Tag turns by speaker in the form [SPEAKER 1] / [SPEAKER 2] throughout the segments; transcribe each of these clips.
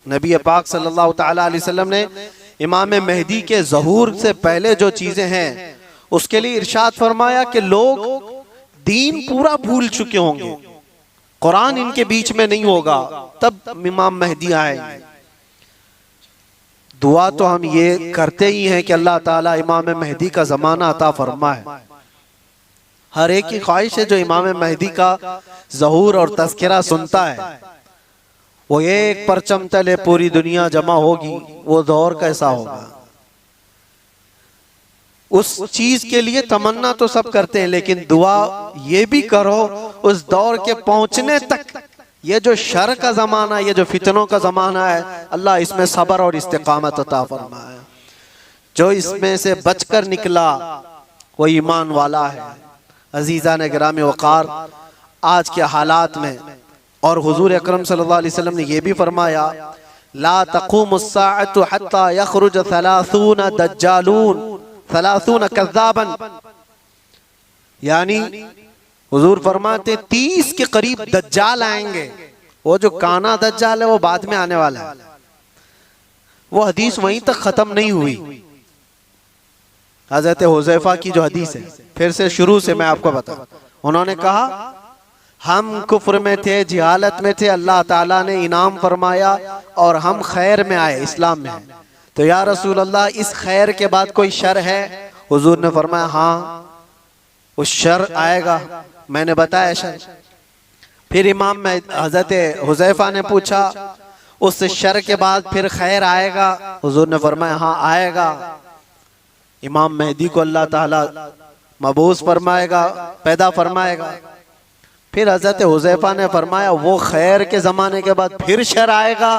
[SPEAKER 1] नबी पाक सल्लल्लाहु ताला अलैहि वसल्लम ने इमाम मेहदी के ज़हूर से पहले जो चीजें हैं उसके लिए इरशाद फरमाया कि लोग दीन पूरा भूल चुके होंगे, कुरान इनके बीच में नहीं होगा, तब इमाम मेहदी आएंगे। दुआ तो हम ये करते ही हैं कि अल्लाह ताला इमाम मेहदी का जमाना अता फरमाए। हर एक की ख्वाहिश है जो इमाम मेहदी का ज़हूर और तज़किरा सुनता है, वो एक परचम तले पूरी दुनिया जमा होगी, वो दौर कैसा होगा। उस चीज के लिए तमन्ना तो सब करते हैं, लेकिन दुआ ये भी करो उस दौर के पहुंचने तक। ये जो शर का जमाना, ये जो फितनों का जमाना है, अल्लाह इसमें सब्र और इस्तिकामत अता फरमाए। जो इसमें से बचकर निकला वो ईमान वाला है। अजीज़ान गिरामी वक़ार, आज के हालात में और हुजूर अकरम सल्लल्लाहु अलैहि वसल्लम ने यह भी फरमाया, ला तक़ूमुस्साअतु हत्ता यख़रुज 30 दज्जालून 30 कज़्ज़ाबन, यानी हुजूर फरमाते 30 के करीब दज्जाल आएंगे। वो जो काना दज्जाल है वो बाद में आने वाला है, वो हदीस वहीं तक खत्म नहीं हुई। हज़रत हुज़ैफा की जो हदीस है, फिर से शुरू से मैं आपको बताऊं, उन्होंने कहा हम कुफ्र में थे, जिहालत में थे, अल्लाह ताला ने इनाम फरमाया और हम खैर में आए, इस्लाम में आए। तो या रसूल अल्लाह, इस खैर के बाद कोई शर है? हुजूर ने फरमाया हाँ, उस शर आएगा। मैंने बताया शर। फिर इमाम में हज़रत हुज़ैफा ने पूछा, उस शर के बाद फिर खैर आएगा? हुजूर ने फरमाया हाँ आएगा। इमाम मेहदी को अल्लाह ताला मबूस फरमाएगा, पैदा फरमाएगा। फिर हज़रत हुज़ैफा ने फरमाया वो खैर के ज़माने के बाद फिर शर आएगा?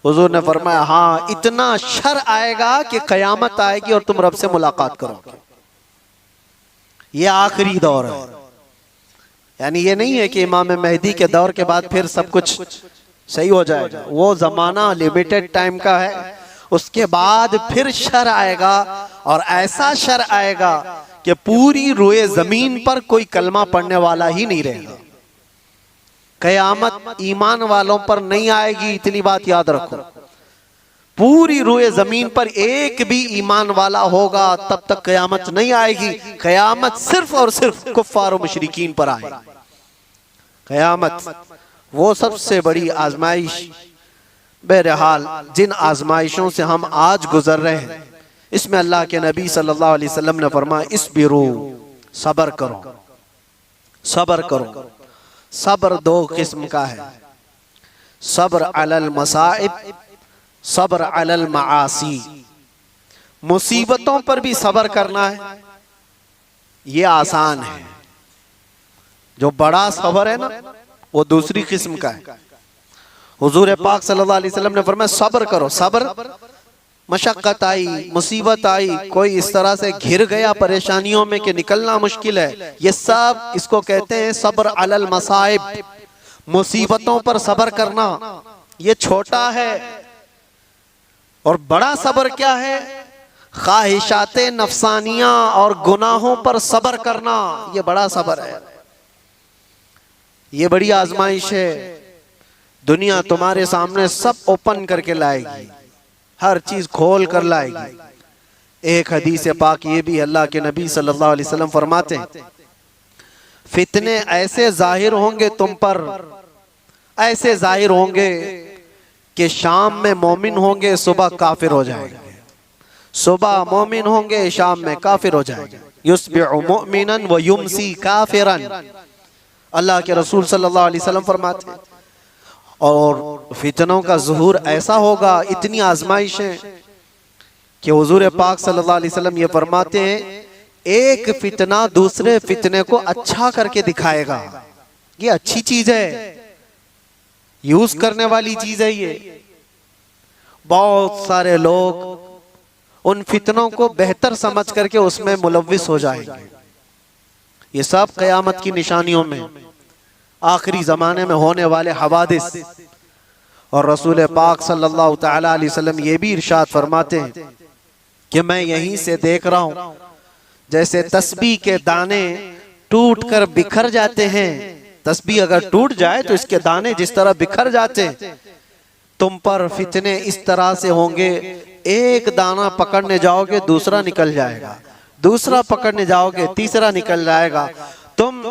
[SPEAKER 1] हुजूर ने फरमाया हाँ, इतना शर आएगा कि क़यामत आएगी और तुम रब से मुलाकात करोगे। ये आखिरी दौर है। यानी ये नहीं है कि इमाम मेहदी के दौर के बाद फिर सब कुछ सही हो जाएगा। वो ज़माना लिमिटेड टाइम का है, उसके बाद फिर शर आएगा और ऐसा शर आएगा कि पूरी रोए जमीन पर कोई कलमा पढ़ने वाला ही नहीं रहेगा। कयामत ईमान वालों पर नहीं आएगी, इतनी बात याद रखो। पूरी रोए जमीन पर एक भी ईमान वाला होगा तब तक कयामत नहीं आएगी। कयामत सिर्फ और सिर्फ कुफ्फार और मुशरिकीन पर आएगी। कयामत वो सबसे बड़ी आजमाइश। बहरहाल जिन आजमाइशों से हम आज गुजर रहे हैं, इसमें अल्लाह के नबी सल्लल्लाहु अलैहि वसल्लम ने फरमाया इस्बिरू, सब्र करो, सब्र करो। सब्र दो किस्म का है, सब्र अलल मसाइब, सब्र अलल मासी। मुसीबतों पर भी सब्र करना है, ये आसान है। जो बड़ा सब्र है ना, वो दूसरी किस्म का है। हुजूर पाक सल्लल्लाहु अलैहि वसल्लम ने फरमाया सब्र करो। सब्र, मशक्कत आई, मुसीबत आई, कोई इस तरह से घिर गया परेशानियों में कि निकलना मुश्किल है, ये सब इसको कहते हैं सब्र अलल मसाइब। मुसीबतों पर सब्र करना ये छोटा है। और बड़ा सब्र क्या है? ख्वाहिशाते नफसानिया और गुनाहों पर सब्र करना, ये बड़ा सब्र है। ये बड़ी आजमाइश है। दुनिया तुम्हारे सामने सब ओपन करके लाएगी, हर चीज खोल कर लाएगी। एक हदीस पाक ये भी, अल्लाह के नबी सल्लल्लाहु अलैहि वसल्लम फरमाते हैं फितने ऐसे जाहिर होंगे तुम पर, ऐसे जाहिर होंगे कि शाम में मोमिन होंगे, सुबह काफिर हो जाएंगे। सुबह मोमिन होंगे, शाम में काफिर हो जाएंगे। युस्बिहु मुमिनन व युमसी काफिरन, अल्लाह के रसूल सल्लल्लाहु अलैहि वसल्लम फरमाते हैं। और फितनों का ज़ुहूर ऐसा होगा, इतनी आजमाइशें कि हुजूर पाक सल्लल्लाहु अलैहि वसल्लम ये फरमाते हैं एक फितना दूसरे फितने को अच्छा करके दिखाएगा। ये अच्छी चीज है, यूज करने वाली चीज है। ये बहुत सारे लोग उन फितनों को बेहतर समझ करके उसमें मुलव्विस हो जाएंगे। ये सब क़यामत की निशानियों में, आखिरी ज़माने में होने वाले हवादिस। और रसूल पाक सल्लल्लाहु तआला अलैहि वसल्लम ये भी इरशाद फरमाते हैं कि मैं यहीं से देख रहा हूँ जैसे तस्बीह के दाने टूट कर बिखर जाते हैं। तस्बीह अगर टूट जाए तो इसके दाने जिस तरह बिखर जाते हैं, तुम पर फितने इस तरह से होंगे, एक दाना पकड़ने जाओगे दूसरा निकल जाएगा, दूसरा पकड़ने जाओगे तीसरा निकल जाएगा। तुम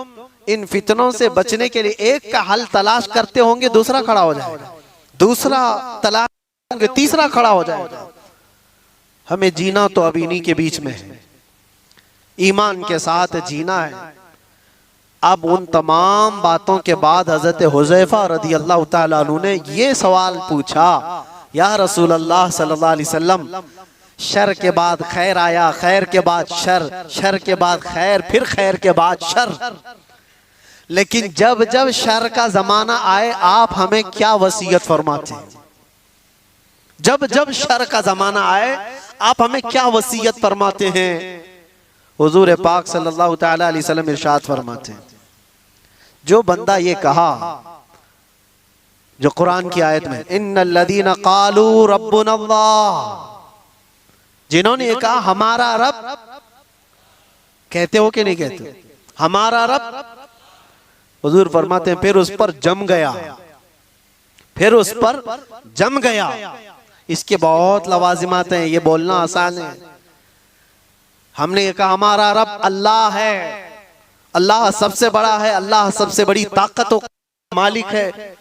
[SPEAKER 1] इन फितनों से बचने के लिए एक का हल तलाश करते होंगे, दूसरा खड़ा हो जाएगा, दूसरा तलाश होंगे तीसरा खड़ा हो जाएगा। हमें जीना तो अब इन्हीं के बीच में है, ईमान के साथ जीना है। अब उन तमाम बातों के बाद हजरत हुज़ैफा रज़ी अल्लाह ताला अन्हु ने ये सवाल पूछा, या रसूल अल्लाह सल्लल्लाहु अलैहि वसल्लम, शर के बाद खैर आया, खैर के बाद शर, शर के बाद खैर, फिर खैर के बाद शर, लेकिन जब जब शर का जमाना आए आप हमें क्या वसीयत फरमाते हैं? जब जब शर का जमाना आए आप हमें क्या वसीयत फरमाते हैं? हुजूर पाक सल्लल्लाहु ताला अलैहि वसल्लम इरशाद फरमाते हैं, जो बंदा ये कहा, जो कुरान की आयत में इन्नल्लज़ीना क़ालू रब्बुनल्लाह, जिन्होंने ये कहा हमारा रब, कहते हो कि नहीं कहते हमारा रब? हुजूर फरमाते हैं फिर उस पर जम गया, फिर उस पर जम गया। इसके बहुत लवाजिमात हैं, ये बोलना आसान है। हमने ये कहा हमारा रब अल्लाह है, अल्लाह सबसे बड़ा है, अल्लाह सबसे बड़ी ताकत मालिक है,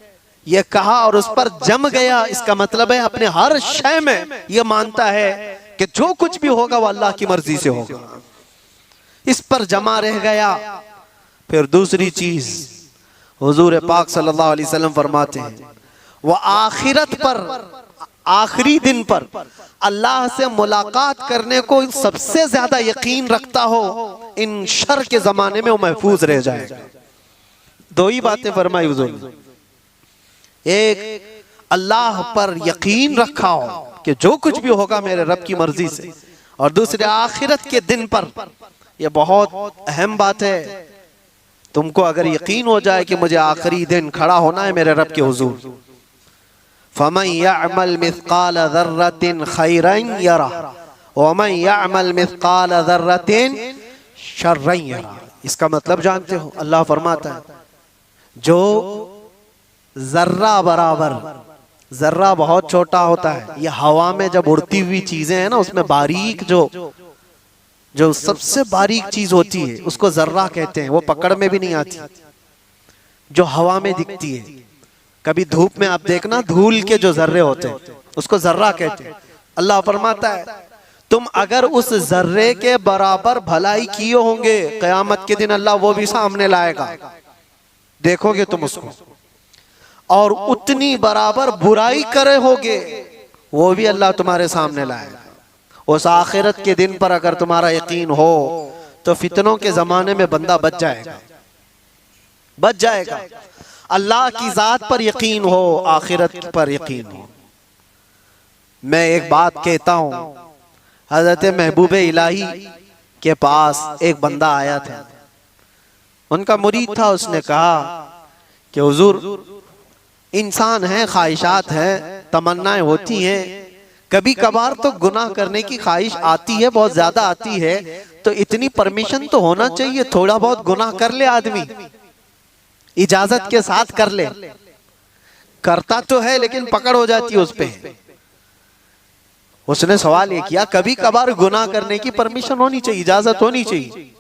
[SPEAKER 1] ये कहा और उस पर जम गया। इसका मतलब है अपने हर शय में ये मानता है कि जो कुछ भी होगा वो अल्लाह की मर्जी से होगा, इस पर जमा रह गया। फिर दूसरी चीज हुजूर पाक सल्लल्लाहु अलैहि वसल्लम फरमाते हैं, वो आखिरत पर, आखिरी दिन पर अल्लाह से मुलाकात करने को सबसे ज्यादा यकीन रखता हो, इन शर के जमाने में वो महफूज रह जाएगा। दो ही बातें फरमाई हुजूर ने, एक अल्लाह पर यकीन रखा हो कि जो कुछ भी होगा मेरे रब की मर्जी से, और दूसरे आखिरत के दिन पर। यह बहुत अहम बात है। तुमको अगर यकीन हो जाए कि मुझे आखिरी दिन खड़ा होना है मेरे रब के हुजूर, फमन यअमल मिस्काल ज़र्रतिन खैरन यरा वमन यअमल मिस्काल ज़र्रतिन शर्रन यरा। इसका मतलब जानते हो, अल्लाह फरमाता है जो जर्रा बराबर, जर्रा बहुत छोटा होता है, ये हवा में जब उड़ती हुई चीजें हैं ना, उसमें बारीक जो सबसे बारीक चीज होती है उसको जर्रा कहते हैं। वो पकड़ में भी नहीं आती, जो हवा में दिखती है। कभी धूप में आप देखना, धूल के जो जर्रे होते हैं उसको जर्रा कहते हैं। अल्लाह फरमाता है तुम अगर उस जर्रे के बराबर भलाई किए होंगे, कयामत के दिन अल्लाह वो भी सामने लाएगा, देखोगे तुम उसको, और उतनी बराबर बुराई करे होगे वो भी अल्लाह तुम्हारे सामने लाएगा। उस आखिरत के दिन पर अगर तुम्हारा यकीन हो तो फितनों के जमाने में बंदा बच जाएगा, बच जाएगा। अल्लाह की जात पर यकीन हो, आखिरत पर यकीन हो। मैं एक बात कहता हूं, हजरत महबूब इलाही के पास एक बंदा आया था, उनका मुरीद था। उसने कहा कि हुजूर, इंसान है, ख्वाहिशात हैं, तमन्नाएं होती हैं, कभी कभार तो गुनाह करने की ख्वाहिश आती है, बहुत ज्यादा आती है, तो इतनी परमिशन तो होना चाहिए, थोड़ा बहुत गुनाह कर ले आदमी, इजाजत के साथ कर ले। करता तो है लेकिन पकड़ हो जाती है उस पे। उसने सवाल ये किया, कभी कभार गुनाह करने की परमिशन होनी चाहिए, इजाजत होनी चाहिए?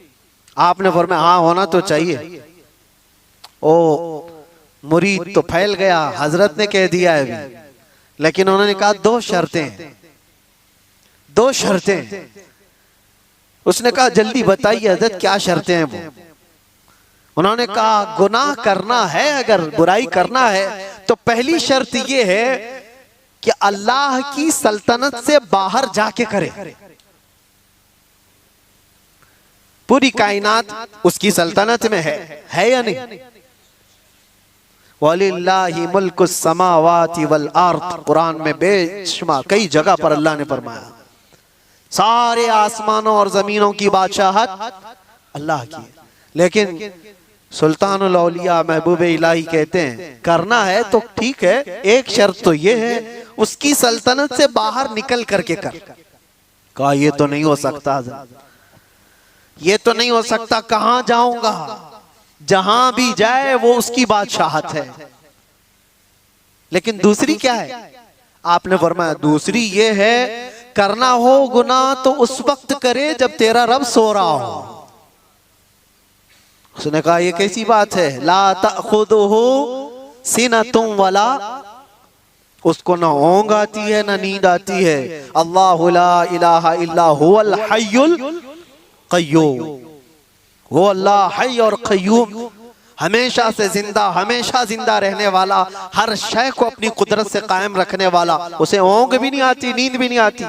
[SPEAKER 1] आपने फरमाया हाँ होना तो चाहिए। ओ मुरीद तो फैल गया, हजरत ने कह दिया है अभी, लेकिन उन्होंने कहा दो शर्तें, दो शर्तें। उसने कहा जल्दी बताइए हजरत क्या शर्तें हैं वो? उन्होंने कहा गुनाह करना है, अगर बुराई करना है तो पहली शर्त ये है कि अल्लाह की सल्तनत से बाहर जाके करे। पूरी कायनात उसकी सल्तनत में है या नहीं? वलिल्लाहि मुल्कुस समावाति वल अर्द, कुरान में बेशुमार कई जगह पर अल्लाह ने फरमाया सारे आसमानों और जमीनों की बादशाहत अल्लाह की। लेकिन सुल्तानुल औलिया महबूब इलाही कहते हैं करना है तो ठीक है, एक शर्त तो ये है उसकी सल्तनत से बाहर निकल करके कर। कहा ये तो नहीं हो सकता, ये तो नहीं हो सकता, कहां जाऊंगा? जहां भी जाए वो उसकी बादशाहत है। लेकिन दूसरी क्या है? आपने फरमाया दूसरी ये है, करना हो गुनाह तो उस वक्त करे जब तेरा रब सो रहा हो। उसने कहा ये कैसी बात है, ला तअखुदुहु सिनतुम वला, उसको ना ऊंघ आती है ना नींद आती है। अल्लाहु ला इलाहा इल्ला हुवल हय्युल क़य्यूम, वो अल्लाह हय और क़य्यूम, हमेशा से जिंदा, हमेशा जिंदा रहने वाला, हर शय को अपनी कुदरत से कायम रखने वाला। उसे ऊंघ भी नहीं आती, नींद भी नहीं आती,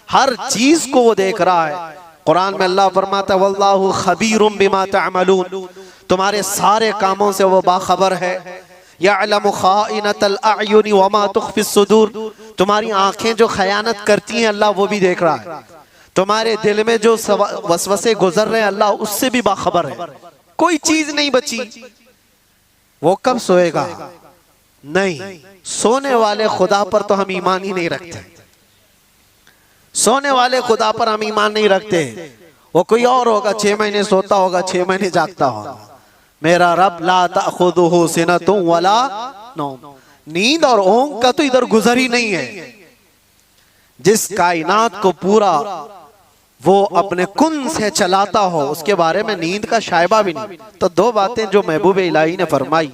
[SPEAKER 1] हर चीज को वो देख रहा है। कुरान में अल्लाह फरमाता है वल्लाहु खबीरुम बिमा तअमलून, तुम्हारे सारे कामों से वो बाखबर है। यअलमु खाइनतल अयुनि वमा तुख्फिस सुदूर, तुम्हारी आंखें जो खयानत करती हैं अल्लाह वो भी देख रहा है। तुम्हारे दिल में जो वसवसे गुजर रहे हैं अल्लाह उससे भी बाखबर है। कोई चीज नहीं बची। वो कब सोएगा? नहीं, सोने वाले खुदा पर तो हम ईमान ही नहीं रखते। सोने वाले खुदा पर हम ईमान नहीं रखते। वो कोई और होगा, 6 महीने सोता होगा, 6 महीने जागता होगा। मेरा रब ला तअखुदुहु सिनतुम वला नौम, नींद और ऊंघ का तो इधर गुजर ही नहीं है। जिस कायनात को पूरा वो अपने कुन से चलाता हो उसके बारे में नींद का शायबा भी नहीं। तो दो बातें जो महबूब इलाही ने फरमाई,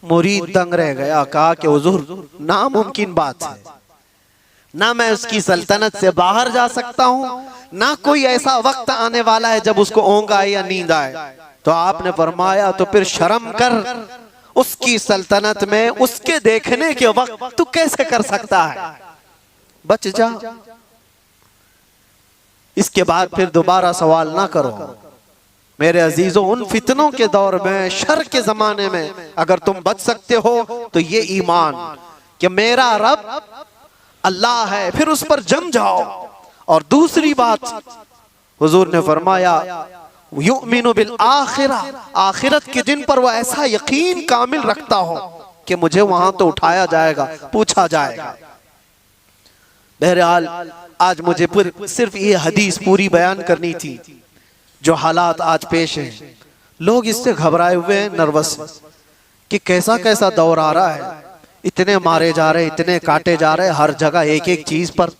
[SPEAKER 1] मुरीद दंग रह गया, कहा कि हुजूर नामुमकिन बात है, ना मैं उसकी सल्तनत से बाहर जा सकता हूं, ना कोई ऐसा वक्त आने वाला है जब उसको ऊंघ आए या नींद आए। तो आपने फरमाया तो फिर शर्म कर, उसकी सल्तनत में उसके देखने के वक्त तू कैसे कर सकता है, बच जा। इसके बाद फिर दोबारा सवाल ना करो। मेरे अजीजों, उन फितनों के दौर में, शर के जमाने में अगर तुम बच सकते हो तो ये ईमान कि मेरा रब अल्लाह है, फिर उस पर जम जाओ। और दूसरी बात हुजूर ने फरमाया युमिनु बिल आखिरा, आखिरत के दिन पर वो ऐसा यकीन कामिल रखता हो कि मुझे वहां तो उठाया जाएगा, पूछा जाएगा। बहरहाल आज मुझे सिर्फ ये हदीस पूरी बयान करनी थी। जो हालात आज पेश हैं, लोग इससे घबराए हुए हैं, नर्वस कि कैसा कैसा दौर आ रहा है, इतने मारे जा रहे, इतने काटे जा रहे, हर जगह एक एक चीज पर।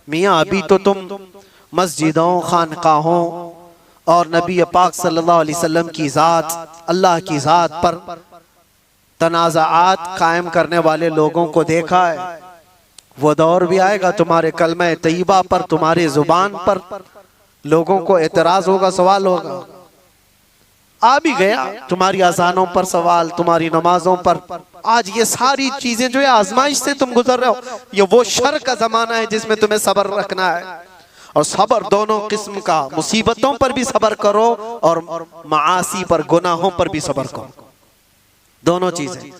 [SPEAKER 1] मियाँ अभी तो तुम मस्जिदों, खानकाहों और नबी पाक सल्लल्लाहु अलैहि वसल्लम की ज़ात, अल्लाह की ज़ात पर तनाज़ात कायम करने वाले लोगों को देखा है। वो दौर भी आएगा तुम्हारे कलमा तैयबा पर, तुम्हारी जुबान पर लोगों को एतराज होगा, सवाल होगा। आ भी गया तुम्हारी अज़ानों पर सवाल, तुम्हारी नमाजों पर। आज ये सारी चीजें जो है आजमाइश से तुम गुजर रहे हो, ये वो शर का जमाना है जिसमें तुम्हें सब्र रखना है। और सब्र दोनों किस्म का, मुसीबतों पर भी सब्र करो और मासी पर, गुनाहों पर भी सब्र करो, दोनों चीजें।